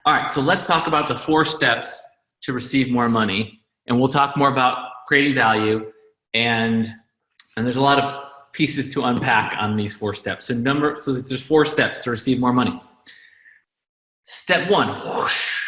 All right, so let's talk about the 4 steps to receive more money, and we'll talk more about creating value, and there's a lot of pieces to unpack on these 4 steps. So there's 4 steps to receive more money. Step 1, whoosh,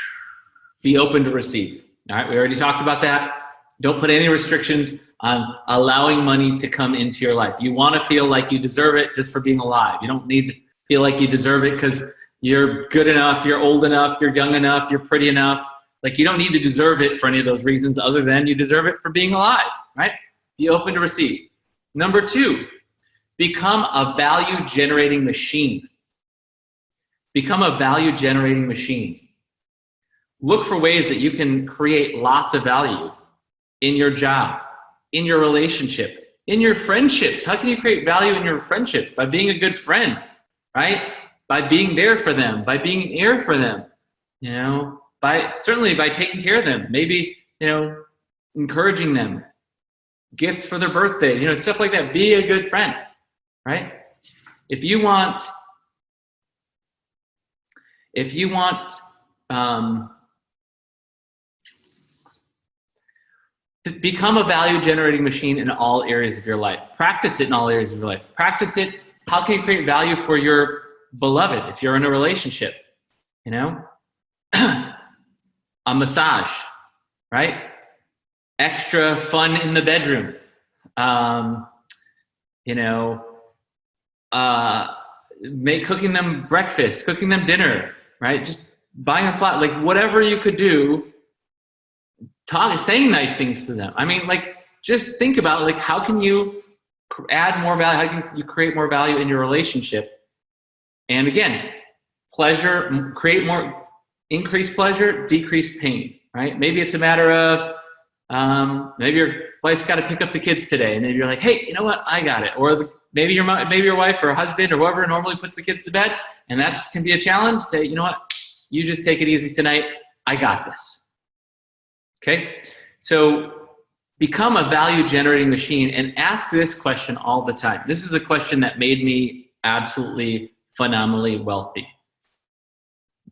be open to receive. All right, we already talked about that. Don't put any restrictions on allowing money to come into your life. You want to feel like you deserve it just for being alive. You don't need to feel like you deserve it because you're good enough, you're old enough, you're young enough, you're pretty enough. Like, you don't need to deserve it for any of those reasons other than you deserve it for being alive, right? Be open to receive. Number 2, become a value-generating machine. Become a value-generating machine. Look for ways that you can create lots of value in your job, in your relationship, in your friendships. How can you create value in your friendship? By being a good friend, right? By being there for them, by being an ear for them, certainly by taking care of them, maybe, encouraging them, gifts for their birthday, stuff like that. Be a good friend, right? If you want to become a value-generating machine in all areas of your life. Practice it in all areas of your life. Practice it. How can you create value for your beloved if you're in a relationship? A massage, right? Extra fun in the bedroom. Cooking them breakfast, cooking them dinner, right? Just buying a flat, like whatever you could do. Saying nice things to them. Just think about how can you add more value? How can you create more value in your relationship? And again, pleasure, increase pleasure, decrease pain, right? Maybe it's a matter of, maybe your wife's got to pick up the kids today, and maybe you're like, hey, you know what? I got it. Or maybe your wife or husband or whoever normally puts the kids to bed, and that can be a challenge. Say, you know what? You just take it easy tonight. I got this. Okay, so become a value-generating machine and ask this question all the time. This is a question that made me absolutely phenomenally wealthy.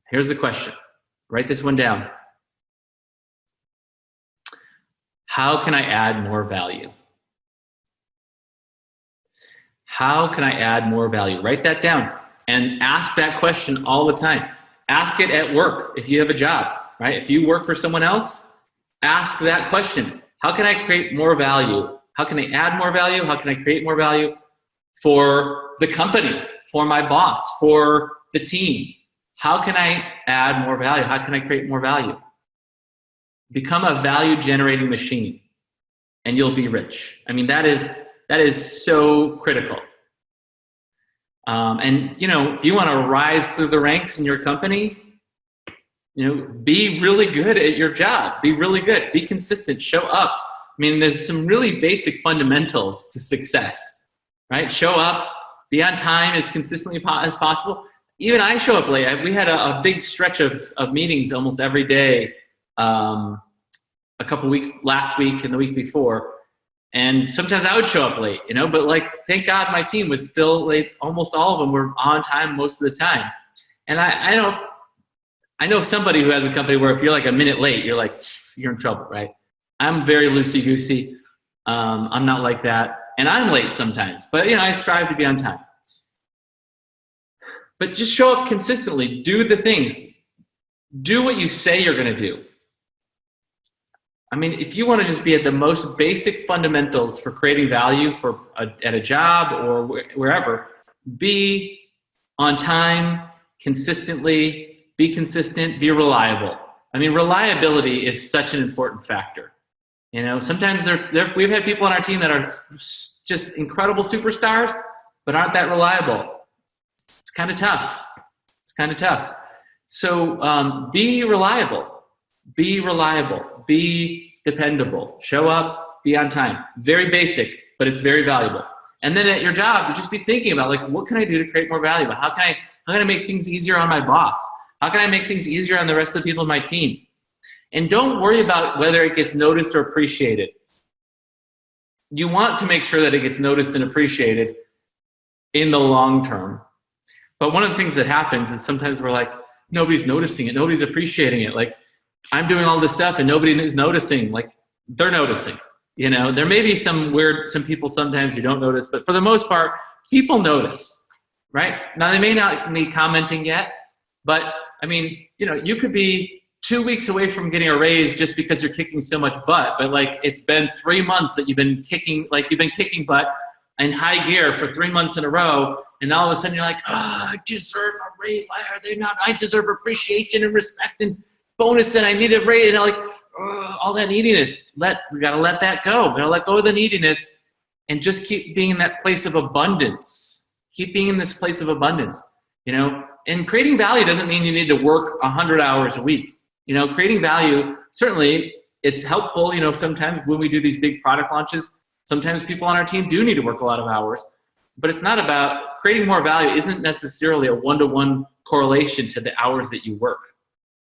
Here's the question. Write this one down. How can I add more value? How can I add more value? Write that down and ask that question all the time. Ask it at work if you have a job, right? If you work for someone else, ask that question. How can I create more value? How can I add more value? How can I create more value for the company, for my boss, for the team? How can I add more value? How can I create more value? Become a value-generating machine, and you'll be rich. That is so critical. If you want to rise through the ranks in your company, be really good at your job. Be really good. Be consistent. Show up. There's some really basic fundamentals to success, right? Show up. Be on time as consistently as possible. Even I show up late. We had a big stretch of meetings almost every day, a couple weeks, last week and the week before. And sometimes I would show up late, but thank God my team was still late. Almost all of them were on time most of the time. And I know somebody who has a company where if you're a minute late, you're in trouble, right? I'm very loosey-goosey. I'm not like that. And I'm late sometimes, but I strive to be on time. But just show up consistently. Do the things. Do what you say you're going to do. If you want to just be at the most basic fundamentals for creating value at a job or wherever, be on time consistently. Be consistent, be reliable. Reliability is such an important factor. Sometimes we've had people on our team that are just incredible superstars, but aren't that reliable. It's kind of tough. So be reliable. Be dependable. Show up, be on time. Very basic, but it's very valuable. And then at your job, you just be thinking about what can I do to create more value? How can I make things easier on my boss? How can I make things easier on the rest of the people in my team? And don't worry about whether it gets noticed or appreciated. You want to make sure that it gets noticed and appreciated in the long term. But one of the things that happens is sometimes we're like, nobody's noticing it. Nobody's appreciating it. Like, I'm doing all this stuff and nobody is noticing. Like, they're noticing. You know, there may be some people sometimes you don't notice, but for the most part, people notice, right? Now, they may not be commenting yet, but I mean, you know, you could be 2 weeks away from getting a raise just because you're kicking so much butt, but like, it's been 3 months that you've been kicking butt in high gear for 3 months in a row, and all of a sudden you're like, oh, I deserve a raise. Why are they not? I deserve appreciation and respect and bonus, and I need a raise. And I'm like, all that neediness. We gotta let that go. We gotta let go of the neediness and just keep being in that place of abundance. Keep being in this place of abundance. You know, and creating value doesn't mean you need to work 100 hours a week. You know, creating value, certainly it's helpful. You know, sometimes when we do these big product launches, sometimes people on our team do need to work a lot of hours, but it's not about creating more value. Isn't necessarily a one-to-one correlation to the hours that you work,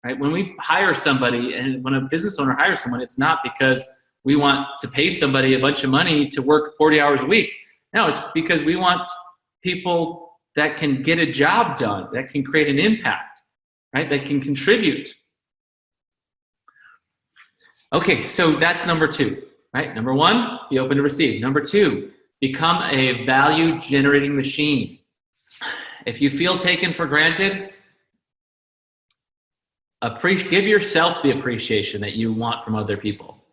right? When we hire somebody, and when a business owner hires someone, it's not because we want to pay somebody a bunch of money to work 40 hours a week. No, it's because we want people that can get a job done, that can create an impact, right? That can contribute. Okay, so that's number 2, right? Number 1, be open to receive. Number 2, become a value-generating machine. If you feel taken for granted, give yourself the appreciation that you want from other people.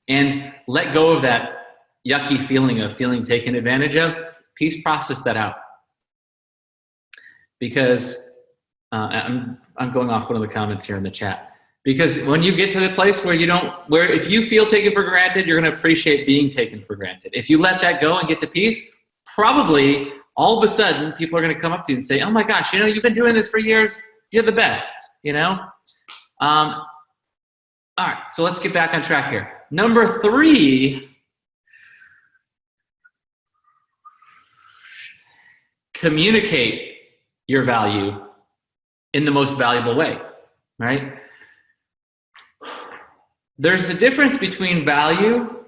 And let go of that yucky feeling of feeling taken advantage of. Please process that out. Because I'm going off one of the comments here in the chat. Because when you get to the place where if you feel taken for granted, you're going to appreciate being taken for granted. If you let that go and get to peace, probably all of a sudden people are going to come up to you and say, oh my gosh, you know, you've been doing this for years. You're the best, you know? All right, so let's get back on track here. Number 3, communicate your value in the most valuable way, right? There's a difference between value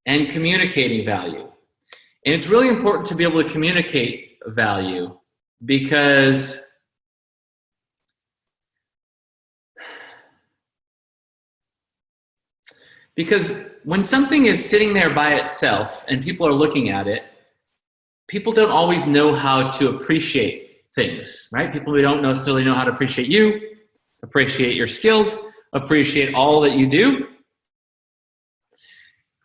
and communicating value. And it's really important to be able to communicate value because when something is sitting there by itself and people are looking at it, people don't always know how to appreciate things, right? People who don't necessarily know how to appreciate you, appreciate your skills, appreciate all that you do.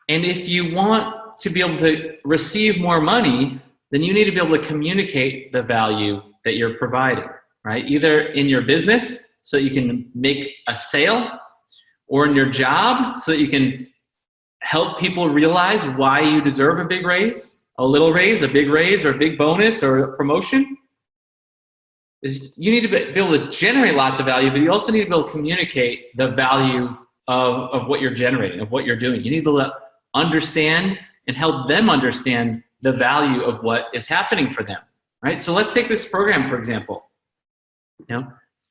And if you want to be able to receive more money, then you need to be able to communicate the value that you're providing, right? Either in your business so that you can make a sale, or in your job so that you can help people realize why you deserve a big raise, a little raise, a big raise, or a big bonus, or a promotion. You need to be able to generate lots of value, but you also need to be able to communicate the value of what you're generating, of what you're doing. You need to be able to understand and help them understand the value of what is happening for them, right? So let's take this program, for example. You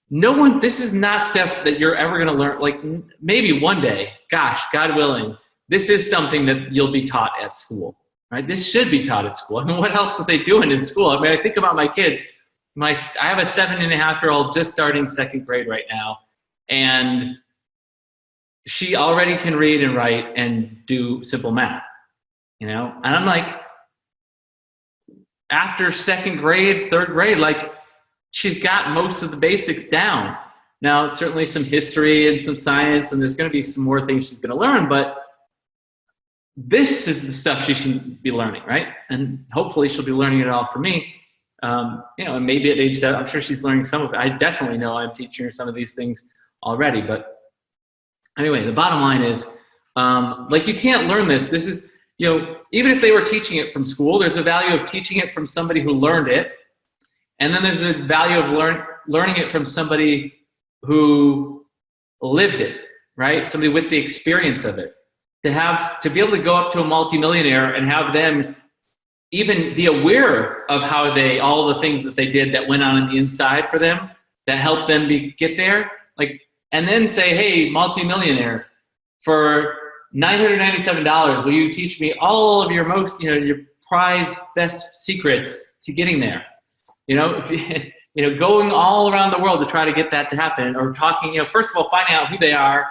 know, this is not stuff that you're ever gonna learn, like maybe one day, gosh, God willing, this is something that you'll be taught at school, right? This should be taught at school. I mean, what else are they doing in school? I mean, I think about my kids. I have a 7.5-year-old just starting 2nd grade right now, and she already can read and write and do simple math, you know? And I'm like, after 2nd grade, 3rd grade, like she's got most of the basics down. Now, certainly some history and some science, and there's gonna be some more things she's gonna learn, but this is the stuff she should be learning, right? And hopefully she'll be learning it all from me. You know, and maybe at age 7, I'm sure she's learning some of it. I definitely know I'm teaching her some of these things already. But anyway, the bottom line is, like, you can't learn this. This is, you know, even if they were teaching it from school, there's a value of teaching it from somebody who learned it. And then there's a value of learning it from somebody who lived it, right? Somebody with the experience of it. To be able to go up to a multimillionaire and have them even be aware of how all the things that they did that went on the inside for them that helped them get there, like, and then say, hey, multimillionaire, for $997, will you teach me all of your your prized best secrets to getting there? You know, going all around the world to try to get that to happen, or talking, first of all, finding out who they are,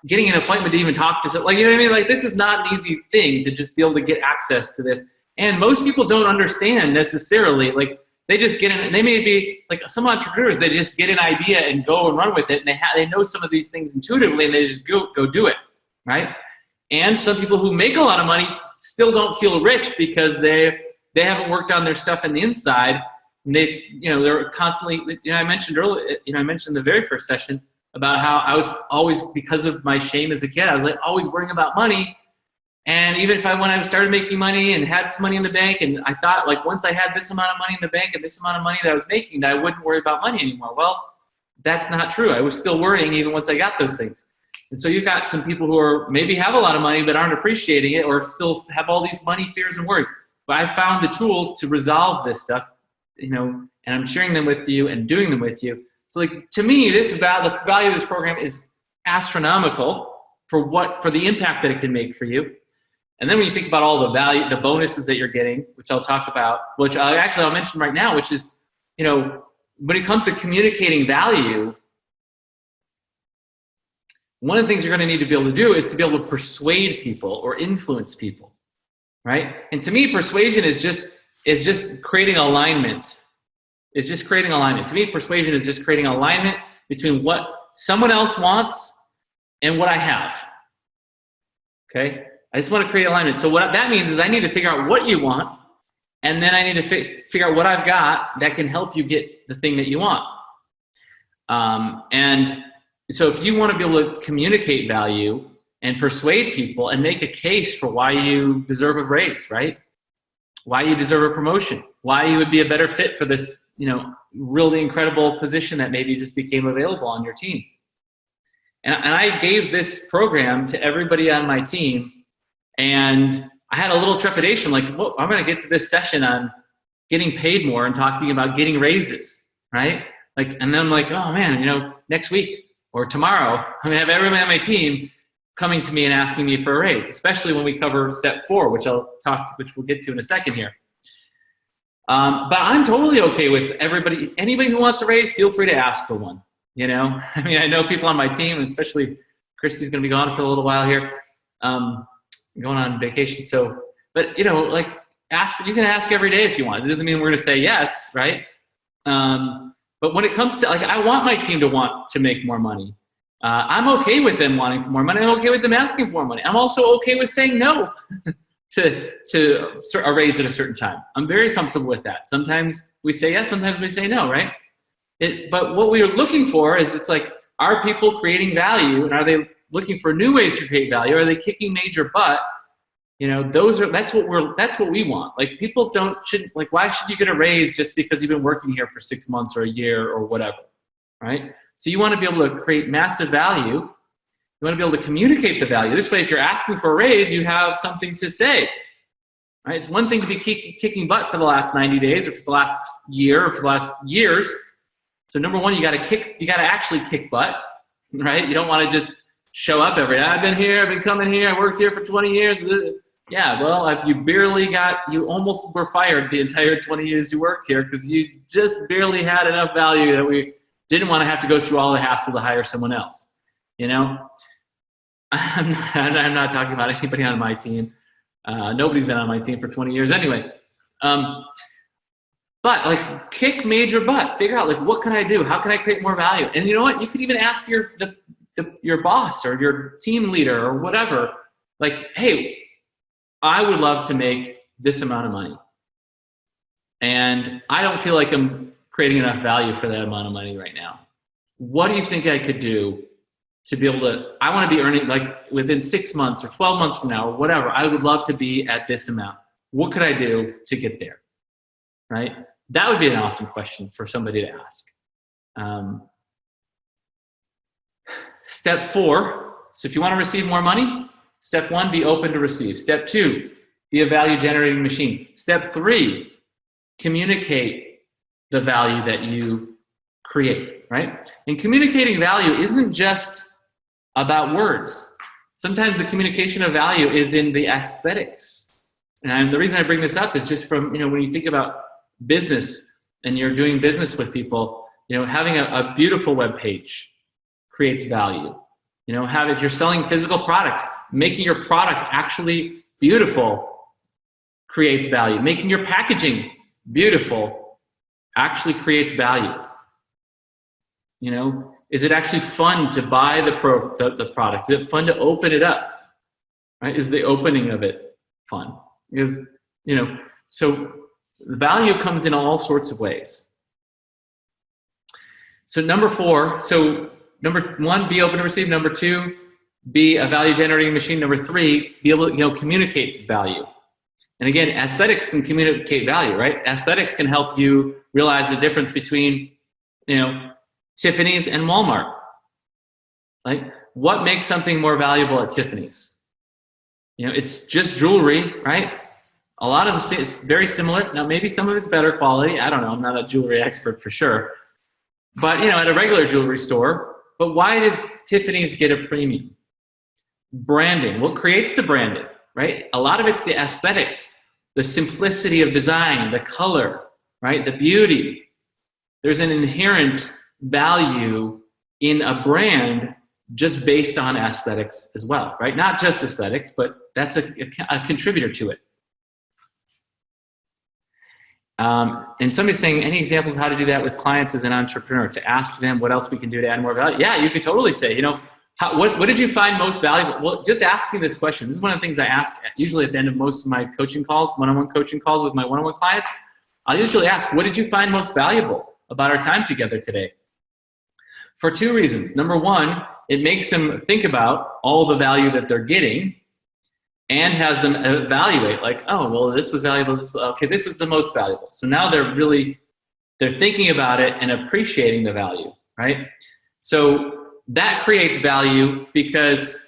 getting an appointment to even talk to someone, like, you know what I mean? Like, this is not an easy thing to just be able to get access to this. And most people don't understand necessarily, like, they just get in, they may be like some entrepreneurs, they just get an idea and go and run with it. And they know some of these things intuitively, and they just go do it, right? And some people who make a lot of money still don't feel rich because they haven't worked on their stuff on the inside. And they're constantly, I mentioned earlier, I mentioned in the very first session about how I was always, because of my shame as a kid, I was like always worrying about money. And even when I started making money and had some money in the bank, and I thought, like, once I had this amount of money in the bank and this amount of money that I was making, that I wouldn't worry about money anymore. Well, that's not true. I was still worrying even once I got those things. And so you've got some people who are maybe have a lot of money but aren't appreciating it, or still have all these money fears and worries. But I found the tools to resolve this stuff, and I'm sharing them with you and doing them with you. So, like, to me, the value of this program is astronomical for the impact that it can make for you. And then when you think about all the bonuses that you're getting, which I'll talk about, which I'll mention right now, which is, when it comes to communicating value, one of the things you're going to need to be able to do is to be able to persuade people or influence people, right? And to me, persuasion is just creating alignment. It's just creating alignment. To me, persuasion is just creating alignment between what someone else wants and what I have, okay? I just want to create alignment. So what that means is I need to figure out what you want, and then I need to figure out what I've got that can help you get the thing that you want. And so if you want to be able to communicate value and persuade people and make a case for why you deserve a raise, right? Why you deserve a promotion, why you would be a better fit for this, really incredible position that maybe just became available on your team. And I gave this program to everybody on my team. And I had a little trepidation, like, well, I'm going to get to this session on getting paid more and talking about getting raises, right? Like, and then I'm like, oh man, next week or tomorrow, I'm going to have everyone on my team coming to me and asking me for a raise, especially when we cover step 4, which we'll get to in a second here. But I'm totally okay with anybody who wants a raise, feel free to ask for one, I mean, I know people on my team, and especially Christy's going to be gone for a little while here. Going on vacation. So, but like, you can ask every day if you want. It doesn't mean we're going to say yes, right? But when it comes to, like, I want my team to want to make more money. I'm okay with them wanting for more money. I'm okay with them asking for more money. I'm also okay with saying no to a raise at a certain time. I'm very comfortable with that. Sometimes we say yes, sometimes we say no, right? But what we're looking for is, it's like, are people creating value, and are they looking for new ways to create value? Are they kicking major butt? That's what we want. Like, people shouldn't, like, why should you get a raise just because you've been working here for 6 months or a year or whatever, right? So you want to be able to create massive value. You want to be able to communicate the value. This way, if you're asking for a raise, you have something to say, right? It's one thing to be kicking butt for the last 90 days or for the last year or for the last years. So number one, you got to actually kick butt, right? You don't want to just show up every day. I've been here, I've been coming here, I worked here for 20 years. Yeah, well, you almost were fired the entire 20 years you worked here because you just barely had enough value that we didn't want to have to go through all the hassle to hire someone else. I'm not talking about anybody on my team. Nobody's been on my team for 20 years anyway. But, like, kick major butt. Figure out, like, what can I do? How can I create more value? And you know what? You could even ask your boss or your team leader or whatever, like, hey, I would love to make this amount of money, and I don't feel like I'm creating enough value for that amount of money right now. What do you think I could do to be able to, I want to be earning, like, within 6 months or 12 months from now or whatever, I would love to be at this amount. What could I do to get there, right? That would be an awesome question for somebody to ask. Step 4, so if you want to receive more money, step 1, be open to receive. Step 2, be a value generating machine. Step 3, communicate the value that you create, right? And communicating value isn't just about words. Sometimes the communication of value is in the aesthetics. And the reason I bring this up is just from, when you think about business, and you're doing business with people, having a beautiful web page creates value. If you're selling physical products, making your product actually beautiful creates value. Making your packaging beautiful actually creates value. Is it actually fun to buy the product? Is it fun to open it up? Right? Is the opening of it fun? Because, so value comes in all sorts of ways. So number 4, number 1, be open to receive. Number 2, be a value generating machine. Number 3, be able to communicate value. And again, aesthetics can communicate value, right? Aesthetics can help you realize the difference between, Tiffany's and Walmart. Like, what makes something more valuable at Tiffany's? It's just jewelry, right? A lot of it's very similar. Now, maybe some of it's better quality. I don't know. I'm not a jewelry expert for sure. But, at a regular jewelry store. But why does Tiffany's get a premium? Branding. What creates the branding, right? A lot of it's the aesthetics, the simplicity of design, the color, right? The beauty. There's an inherent value in a brand just based on aesthetics as well, right? Not just aesthetics, but that's a contributor to it. And somebody's saying, any examples of how to do that with clients as an entrepreneur, to ask them what else we can do to add more value? Yeah, you could totally say, what did you find most valuable? Well, just asking this question. This is one of the things I ask usually at the end of most of my coaching calls, one-on-one coaching calls with my one-on-one clients. I'll usually ask, what did you find most valuable about our time together today? For 2 reasons. Number 1, it makes them think about all the value that they're getting and has them evaluate, like, oh, well, this was valuable. This was the most valuable. So now they're thinking about it and appreciating the value, right? So that creates value because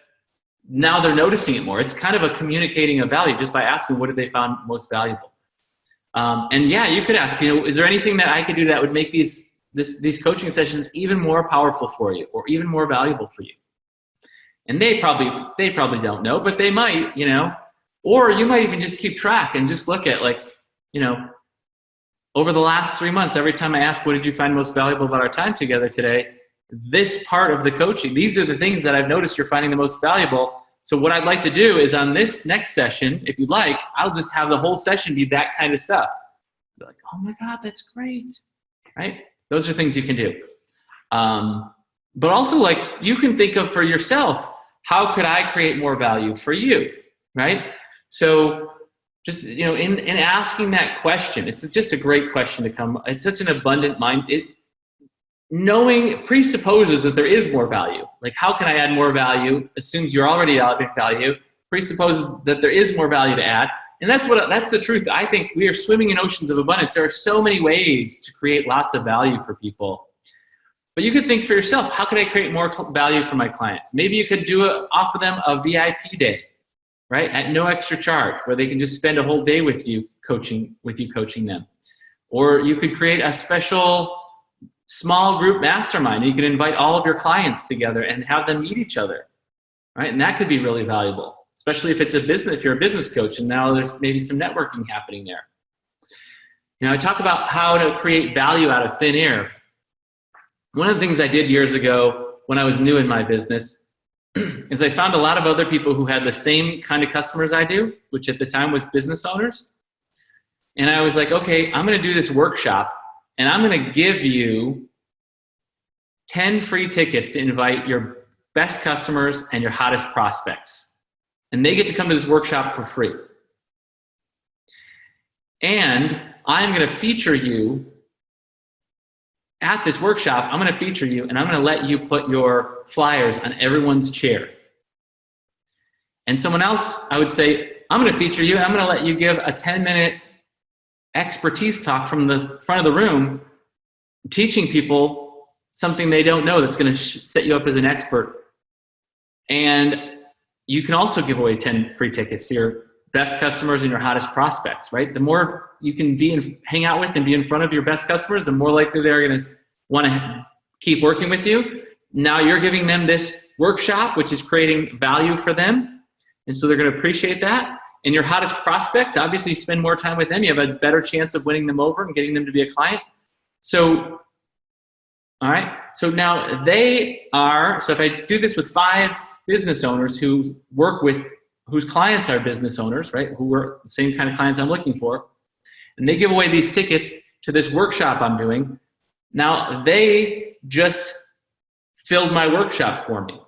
now they're noticing it more. It's kind of a communicating of value just by asking what did they find most valuable. And yeah, you could ask, is there anything that I could do that would make these coaching sessions even more powerful for you or even more valuable for you? And they probably don't know, but they might, or you might even just keep track and just look at over the last 3 months, every time I ask, what did you find most valuable about our time together today? This part of the coaching, these are the things that I've noticed you're finding the most valuable. So what I'd like to do is on this next session, if you'd like, I'll just have the whole session be that kind of stuff. You're like, oh my God, that's great, right? Those are things you can do. But also, you can think of for yourself, how could I create more value for you, right? So just, in asking that question, it's just a great question to come. It's such an abundant mind. Knowing presupposes that there is more value. Like, how can I add more value? Assumes you're already adding value. Presupposes that there is more value to add. And that's the truth. I think we are swimming in oceans of abundance. There are so many ways to create lots of value for people. But you could think for yourself, how can I create more value for my clients? Maybe you could offer them a VIP day, right? At no extra charge, where they can just spend a whole day with you coaching them. Or you could create a special small group mastermind. You can invite all of your clients together and have them meet each other, right? And that could be really valuable, especially if you're a business coach and now there's maybe some networking happening there. I talk about how to create value out of thin air. One of the things I did years ago when I was new in my business is I found a lot of other people who had the same kind of customers I do, which at the time was business owners. And I was like, okay, I'm going to do this workshop and I'm going to give you 10 free tickets to invite your best customers and your hottest prospects. And they get to come to this workshop for free. And I'm going to feature you at this workshop. I'm going to feature you and I'm going to let you put your flyers on everyone's chair. And someone else, I would say, I'm going to feature you and I'm going to let you give a 10-minute expertise talk from the front of the room, teaching people something they don't know that's going to set you up as an expert. And you can also give away 10 free tickets to your best customers and your hottest prospects, right? The more you can hang out with and be in front of your best customers, the more likely they're going to want to keep working with you. Now you're giving them this workshop, which is creating value for them. And so they're going to appreciate that. And your hottest prospects, obviously you spend more time with them. You have a better chance of winning them over and getting them to be a client. So, all right. So now so if I do this with 5 business owners who work with, whose clients are business owners, right? Who are the same kind of clients I'm looking for. And they give away these tickets to this workshop I'm doing. Now they just filled my workshop for me,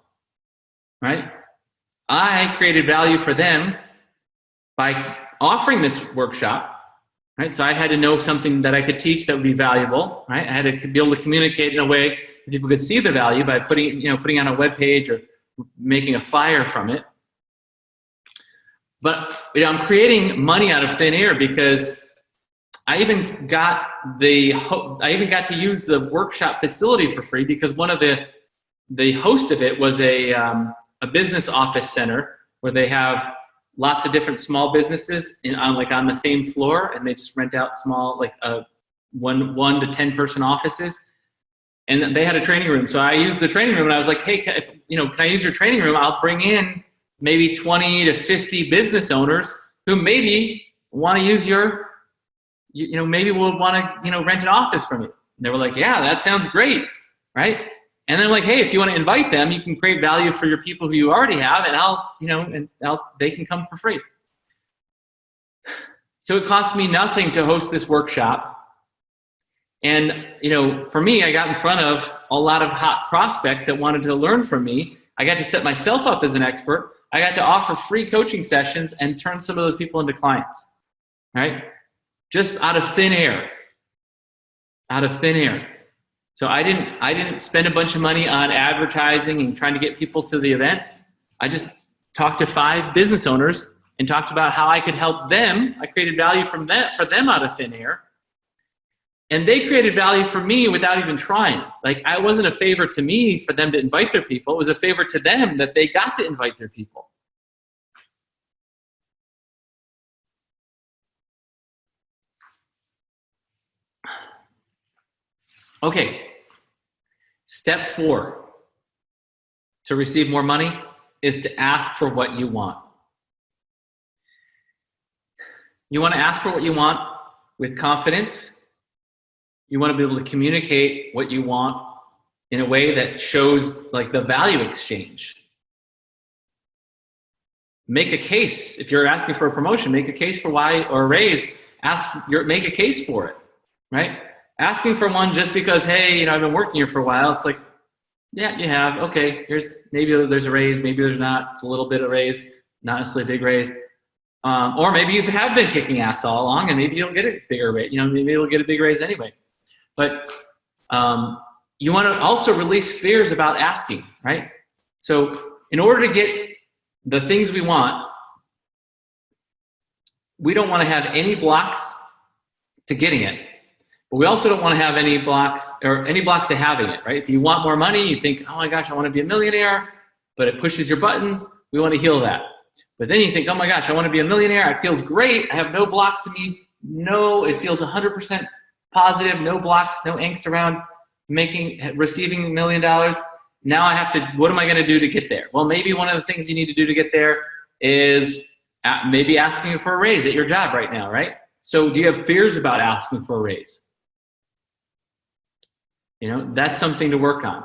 right? I created value for them by offering this workshop, right? So I had to know something that I could teach that would be valuable, right? I had to be able to communicate in a way that people could see the value by putting on a web page or making a flyer from it. But I'm creating money out of thin air because I even got to use the workshop facility for free because one of the host of it was a business office center where they have lots of different small businesses on the same floor, and they just rent out small, like 1 to 10 person offices. And they had a training room. So I used the training room and I was like, hey, can I use your training room? I'll bring in maybe 20 to 50 business owners who maybe want to use maybe will want to, rent an office from you. And they were like, yeah, that sounds great. Right. And then like, hey, if you want to invite them, you can create value for your people who you already have, and they can come for free. So it cost me nothing to host this workshop. And, for me, I got in front of a lot of hot prospects that wanted to learn from me. I got to set myself up as an expert. I got to offer free coaching sessions and turn some of those people into clients, right? Just out of thin air. Out of thin air. So I didn't spend a bunch of money on advertising and trying to get people to the event. I just talked to 5 business owners and talked about how I could help them. I created value for them out of thin air. And they created value for me without even trying. Like, I wasn't a favor to me for them to invite their people. It was a favor to them that they got to invite their people. Okay. Step 4 to receive more money is to ask for what you want. You want to ask for what you want with confidence. You want to be able to communicate what you want in a way that shows like the value exchange. Make a case. If you're asking for a promotion, make a case for why, or a raise, make a case for it, right? Asking for one just because, hey, I've been working here for a while. It's like, yeah, you have. Okay, maybe there's a raise, maybe there's not. It's a little bit of raise, not necessarily a big raise. Or maybe you have been kicking ass all along, and maybe you'll get a bigger raise. Maybe you'll get a big raise anyway. But you want to also release fears about asking, right? So in order to get the things we want, we don't want to have any blocks to getting it. But we also don't want to have any blocks to having it, right? If you want more money, you think, oh my gosh, I want to be a millionaire, but it pushes your buttons. We want to heal that. But then you think, oh my gosh, I want to be a millionaire. It feels great. I have no blocks to me. No, it feels 100% positive. No blocks, no angst around receiving $1 million. Now what am I going to do to get there? Well, maybe one of the things you need to do to get there is maybe asking for a raise at your job right now, right? So do you have fears about asking for a raise? That's something to work on.